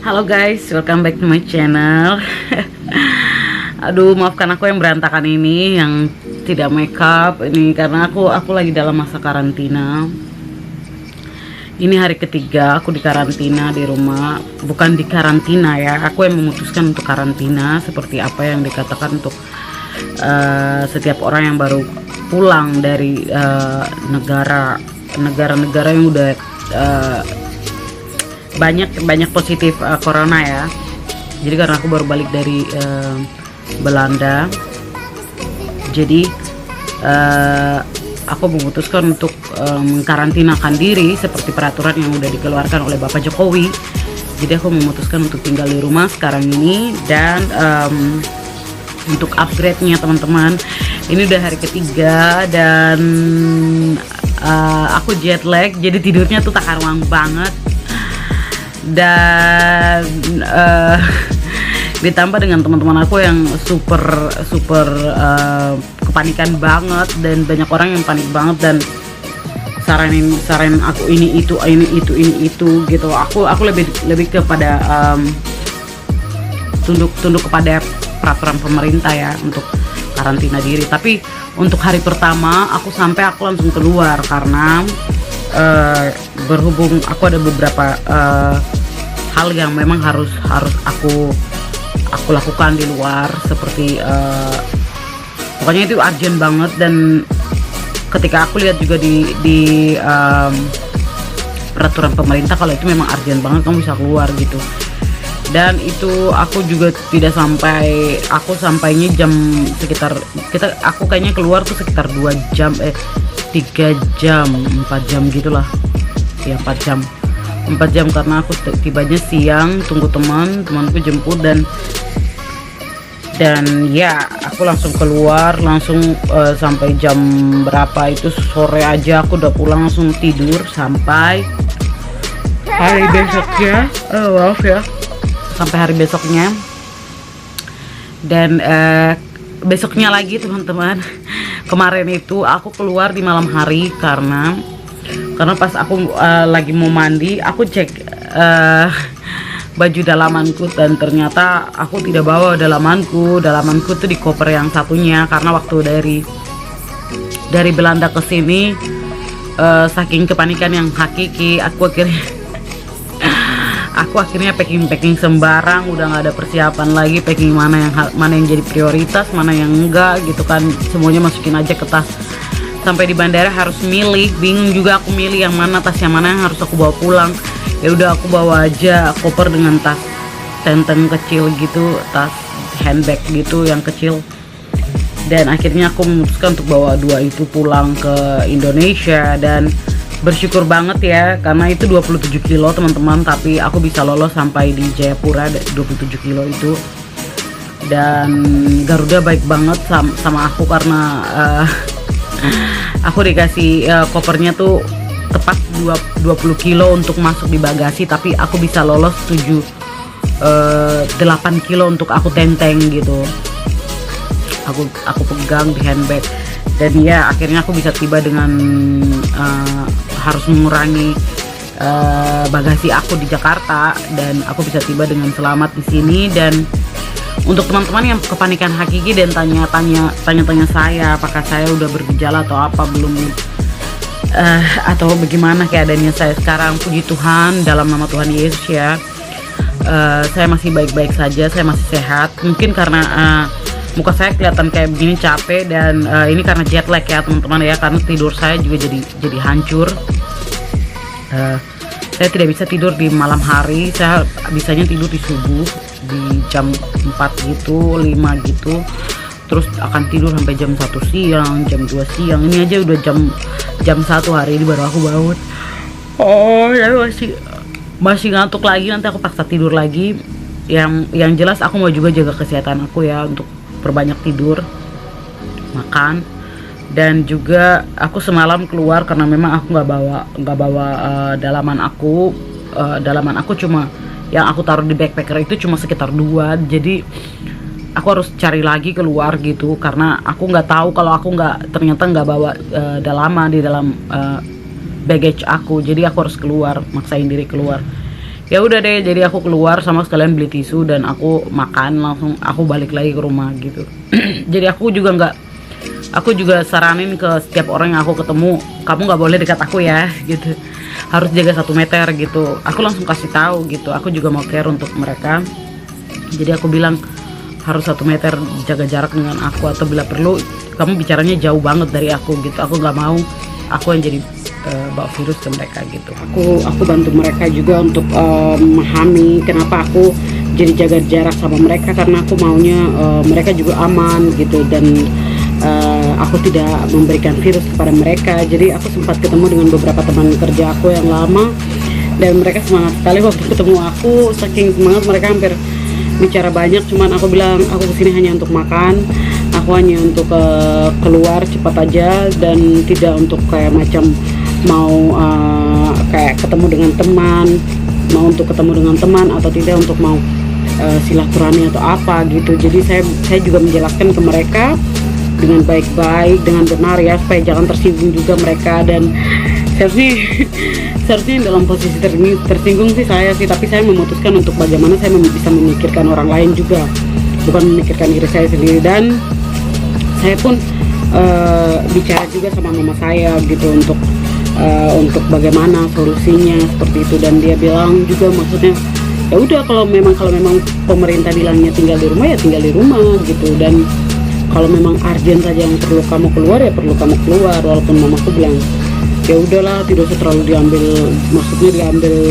Halo guys, welcome back to my channel. Aduh, maafkan aku yang berantakan ini, yang tidak makeup ini karena aku lagi dalam masa karantina. Ini hari ketiga aku di karantina di rumah. Bukan di karantina ya, aku yang memutuskan untuk karantina seperti apa yang dikatakan untuk setiap orang yang baru pulang dari negara-negara yang udah banyak positif corona ya. Jadi karena aku baru balik dari Belanda, jadi aku memutuskan untuk mengkarantinakan diri seperti peraturan yang udah dikeluarkan oleh Bapak Jokowi. Jadi aku memutuskan untuk tinggal di rumah sekarang ini. Dan untuk upgrade-nya teman-teman, ini udah hari ketiga dan aku jet lag, jadi tidurnya tuh tak karuan banget. Dan ditambah dengan teman-teman aku yang super kepanikan banget, dan banyak orang yang panik banget dan saranin aku ini itu gitu. Aku lebih kepada tunduk kepada peraturan pemerintah ya untuk karantina diri. Tapi untuk hari pertama aku langsung keluar karena berhubung aku ada beberapa hal yang memang harus aku lakukan di luar, seperti pokoknya itu urgent banget. Dan ketika aku lihat juga di peraturan pemerintah, kalau itu memang urgent banget kamu bisa keluar gitu. Dan itu aku juga tidak sampai, aku sampainya jam sekitar aku kayaknya keluar tuh sekitar 2 jam 3 jam 4 jam gitulah ya, 4 jam karena aku tibanya siang, tunggu temanku jemput, dan ya aku langsung keluar langsung sampai jam berapa itu sore aja aku udah pulang, langsung tidur sampai hari besoknya. Maaf ya, sampai hari besoknya. Dan besoknya lagi teman-teman, kemarin itu aku keluar di malam hari karena pas aku lagi mau mandi, aku cek baju dalamanku dan ternyata aku tidak bawa dalamanku tuh di koper yang satunya, karena waktu dari Belanda ke sini saking kepanikan yang hakiki, aku akhirnya packing sembarang, udah nggak ada persiapan lagi packing mana yang jadi prioritas, mana yang enggak gitu kan, semuanya masukin aja ke tas. Sampai di bandara harus milih, bingung juga aku milih yang mana tas yang mana yang harus aku bawa pulang. Ya udah aku bawa aja koper dengan tas tenten kecil gitu, tas handbag gitu yang kecil. Dan akhirnya aku memutuskan untuk bawa 2 itu pulang ke Indonesia, dan bersyukur banget ya karena itu 27 kilo teman-teman, tapi aku bisa lolos sampai di Jayapura 27 kilo itu. Dan Garuda baik banget sama aku karena aku dikasih kopernya tuh tepat 20 kilo untuk masuk di bagasi, tapi aku bisa lolos 8 kilo untuk aku tenteng gitu. Aku pegang di handbag, dan ya akhirnya aku bisa tiba dengan harus mengurangi bagasi aku di Jakarta, dan aku bisa tiba dengan selamat di sini. Dan untuk teman-teman yang kepanikan hakiki dan tanya-tanya saya apakah saya udah bergejala atau apa belum, atau bagaimana keadaannya saya sekarang, puji Tuhan dalam nama Tuhan Yesus ya, saya masih baik-baik saja, saya masih sehat. Mungkin karena muka saya kelihatan kayak begini capek, dan ini karena jet lag ya teman-teman ya, karena tidur saya juga jadi hancur. Saya tidak bisa tidur di malam hari, saya bisanya tidur di subuh di jam 4 gitu, 5 gitu, terus akan tidur sampai jam 1 siang, jam 2 siang. Ini aja udah jam 1 hari ini baru aku bangun. Ya masih ngantuk lagi, nanti aku paksa tidur lagi. Yang jelas aku mau juga jaga kesehatan aku ya, untuk perbanyak tidur, makan. Dan juga aku semalam keluar karena memang aku nggak bawa dalaman aku. Dalaman aku cuma yang aku taruh di backpacker itu cuma sekitar 2, jadi aku harus cari lagi keluar gitu, karena aku nggak tahu kalau aku ternyata nggak bawa dalaman di dalam baggage aku. Jadi aku harus keluar, maksain diri keluar. Ya udah deh, jadi aku keluar sama sekalian beli tisu dan aku makan, langsung aku balik lagi ke rumah gitu. Jadi aku juga saranin ke setiap orang yang aku ketemu, kamu nggak boleh dekat aku ya gitu, harus jaga 1 meter gitu. Aku langsung kasih tahu gitu, aku juga mau care untuk mereka. Jadi aku bilang harus 1 meter, jaga jarak dengan aku, atau bila perlu kamu bicaranya jauh banget dari aku gitu. Aku nggak mau aku yang jadi bawa virus ke mereka gitu. Aku bantu mereka juga untuk memahami kenapa aku jadi jaga jarak sama mereka, karena aku maunya mereka juga aman gitu, dan aku tidak memberikan virus kepada mereka. Jadi aku sempat ketemu dengan beberapa teman kerja aku yang lama, dan mereka semangat sekali waktu ketemu aku. Saking semangat mereka hampir bicara banyak, cuman aku bilang aku kesini hanya untuk makan, aku hanya untuk keluar cepat aja, dan tidak untuk kayak macam mau kayak ketemu dengan teman, mau untuk ketemu dengan teman, atau tidak untuk mau silaturahmi atau apa gitu. Jadi saya juga menjelaskan ke mereka dengan baik-baik, dengan benar ya, supaya jangan tersinggung juga mereka. Dan seharusnya dalam posisi tersinggung sih saya sih, tapi saya memutuskan untuk bagaimana saya bisa memikirkan orang lain juga, bukan memikirkan diri saya sendiri. Dan saya pun bicara juga sama mama saya gitu untuk bagaimana solusinya seperti itu. Dan dia bilang juga, maksudnya ya udah, kalau memang pemerintah bilangnya tinggal di rumah ya tinggal di rumah gitu, dan kalau memang urgent saja yang perlu kamu keluar ya perlu kamu keluar. Walaupun mamaku bilang ya udahlah, tidak usah terlalu diambil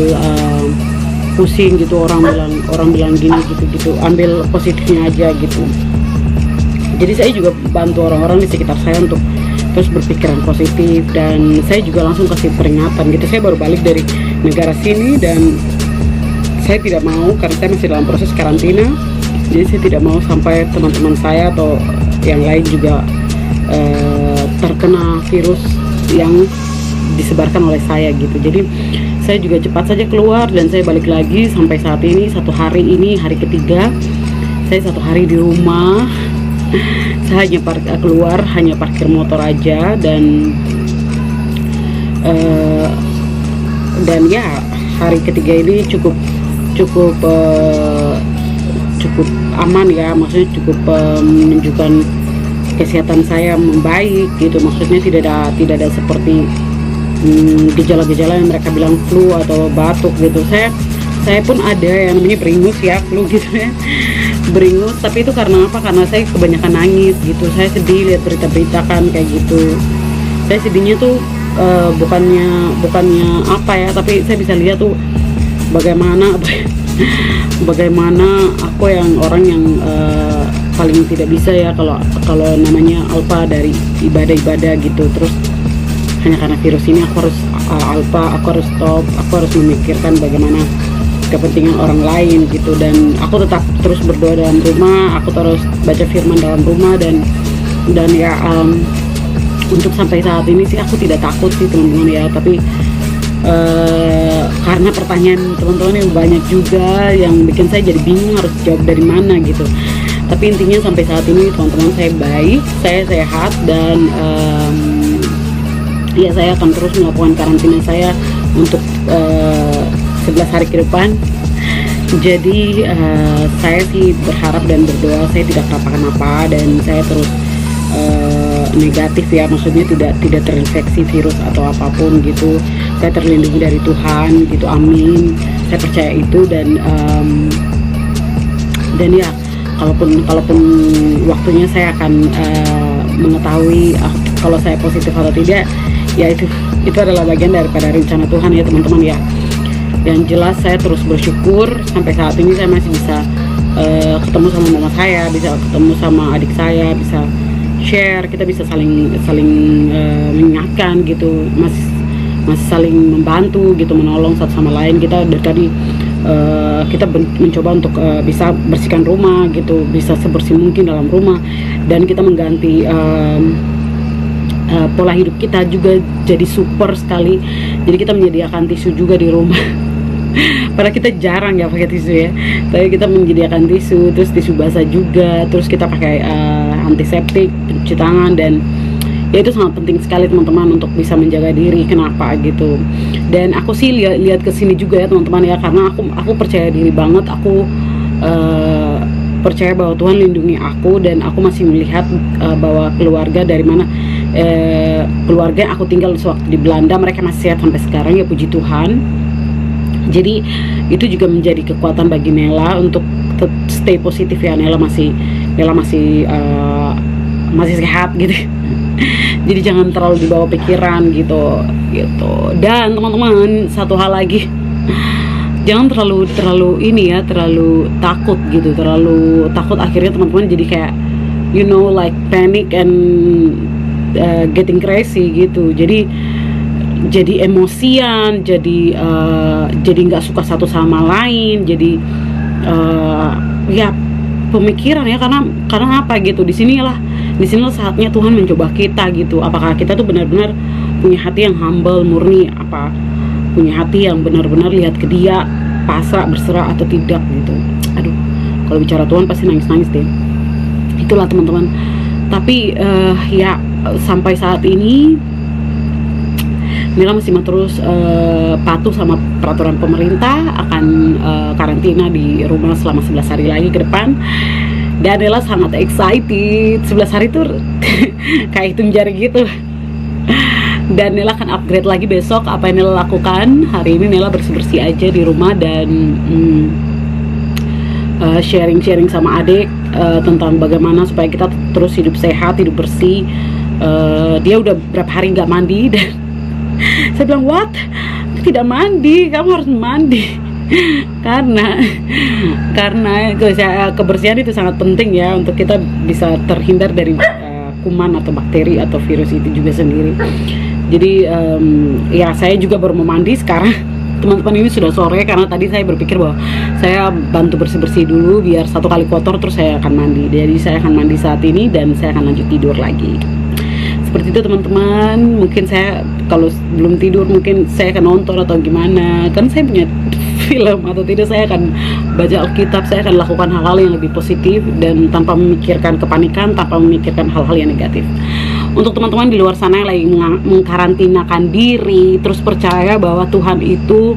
pusing gitu, orang bilang gini gitu, ambil positifnya aja gitu. Jadi saya juga bantu orang-orang di sekitar saya untuk terus berpikiran positif, dan saya juga langsung kasih peringatan gitu. Saya baru balik dari negara sini dan saya tidak mau, karena saya masih dalam proses karantina, jadi saya tidak mau sampai teman-teman saya atau yang lain juga terkena virus yang disebarkan oleh saya gitu. Jadi saya juga cepat saja keluar, dan saya balik lagi. Sampai saat ini, 1 hari ini hari ketiga, saya 1 hari di rumah. Saya hanya keluar, hanya parkir motor aja, dan ya hari ketiga ini cukup aman ya, maksudnya cukup menunjukkan kesehatan saya membaik gitu. Maksudnya tidak ada seperti gejala-gejala yang mereka bilang flu atau batuk gitu. Saya pun ada yang namanya beringus ya, flu gitu ya, beringus. Tapi itu karena apa? Karena saya kebanyakan nangis gitu. Saya sedih lihat berita-berita kan kayak gitu. Saya sedihnya tuh bukannya apa ya, tapi saya bisa lihat tuh bagaimana aku yang orang yang paling tidak bisa ya kalau namanya alpa dari ibadah gitu. Terus hanya karena virus ini aku harus alpa, aku harus stop, aku harus memikirkan bagaimana kepentingan orang lain gitu. Dan aku tetap terus berdoa dalam rumah, aku terus baca firman dalam rumah, dan ya untuk sampai saat ini sih aku tidak takut sih teman-teman ya. Tapi karena pertanyaan teman-teman yang banyak juga yang bikin saya jadi bingung harus jawab dari mana gitu. Tapi intinya sampai saat ini teman-teman saya baik, saya sehat, dan ya saya akan terus melakukan karantina saya untuk 11 hari ke depan. Jadi saya sih berharap dan berdoa saya tidak kenapa-kenapa, dan saya terus negatif ya, maksudnya tidak terinfeksi virus atau apapun gitu. Saya terlindungi dari Tuhan gitu, amin. Saya percaya itu, dan ya kalaupun waktunya saya akan mengetahui kalau saya positif atau tidak, ya itu adalah bagian daripada rencana Tuhan ya teman-teman ya. Yang jelas saya terus bersyukur sampai saat ini saya masih bisa ketemu sama mama saya, bisa ketemu sama adik saya, bisa share, kita bisa saling mengingatkan gitu, masih saling membantu gitu, menolong satu sama lain. Kita dari tadi kita mencoba untuk bisa bersihkan rumah gitu, bisa sebersih mungkin dalam rumah, dan kita mengganti pola hidup kita juga jadi super sekali. Jadi kita menyediakan tisu juga di rumah. Padahal kita jarang ya pakai tisu ya, tapi kita menyediakan tisu, terus tisu basah juga, terus kita pakai antiseptik, pencuci tangan, dan Ya itu sangat penting sekali teman-teman untuk bisa menjaga diri. Kenapa gitu? Dan aku sih lihat ke sini juga ya teman-teman ya, karena aku percaya diri banget. Aku percaya bahwa Tuhan lindungi aku, dan aku masih melihat bahwa keluarga dari mana keluarga yang aku tinggal sewaktu di Belanda, mereka masih sehat sampai sekarang ya, puji Tuhan. Jadi itu juga menjadi kekuatan bagi Nela untuk stay positif ya. Nela masih sehat gitu. Jadi jangan terlalu dibawa pikiran gitu. Dan teman-teman, satu hal lagi, jangan terlalu ini ya, terlalu takut gitu. Terlalu takut akhirnya teman-teman jadi kayak like panic and getting crazy gitu. Jadi emosian, jadi nggak suka satu sama lain, jadi ya pemikiran ya, karena apa gitu. Disinilah saatnya Tuhan mencoba kita gitu. Apakah kita tuh benar-benar punya hati yang humble, murni, apa punya hati yang benar-benar lihat ke Dia, pasrah, berserah atau tidak gitu. Aduh, kalau bicara Tuhan pasti nangis-nangis deh. Itulah teman-teman. Tapi ya sampai saat ini Nela masih terus patuh sama peraturan pemerintah, akan karantina di rumah selama 11 hari lagi ke depan. Dan Nela sangat excited. 11 hari tuh kayak hitung jari gitu. Dan Nela akan upgrade lagi besok. Apa yang Nela lakukan hari ini, Nela bersih-bersih aja di rumah dan sharing-sharing sama adik tentang bagaimana supaya kita terus hidup sehat, hidup bersih. Dia udah berapa hari nggak mandi, dan saya bilang, what? Tidak mandi, kamu harus mandi. karena kebersihan itu sangat penting ya, untuk kita bisa terhindar dari kuman atau bakteri atau virus itu juga sendiri. Jadi ya saya juga baru mau mandi sekarang. Teman-teman, ini sudah sore karena tadi saya berpikir bahwa saya bantu bersih-bersih dulu biar satu kali kotor terus saya akan mandi. Jadi saya akan mandi saat ini dan saya akan lanjut tidur lagi. Seperti itu teman-teman. Mungkin saya kalau belum tidur mungkin saya akan nonton atau gimana, kan saya punya film atau tidak, saya akan baca Alkitab, saya akan lakukan hal-hal yang lebih positif dan tanpa memikirkan kepanikan, tanpa memikirkan hal-hal yang negatif. Untuk teman-teman di luar sana yang lagi mengkarantinakan diri, terus percaya bahwa Tuhan itu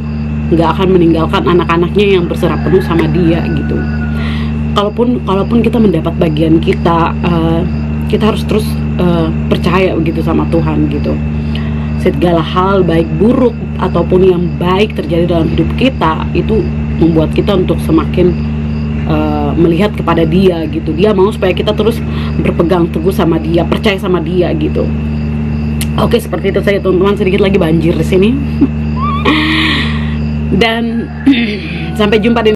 nggak akan meninggalkan anak-anaknya yang berserah penuh sama Dia gitu. Kalaupun kita mendapat bagian kita, kita harus terus percaya begitu sama Tuhan gitu. Segala hal baik buruk ataupun yang baik terjadi dalam hidup kita itu membuat kita untuk semakin melihat kepada Dia gitu. Dia mau supaya kita terus berpegang teguh sama Dia, percaya sama Dia gitu. Oke, seperti itu saja teman-teman. Sedikit lagi banjir di sini. Dan sampai jumpa di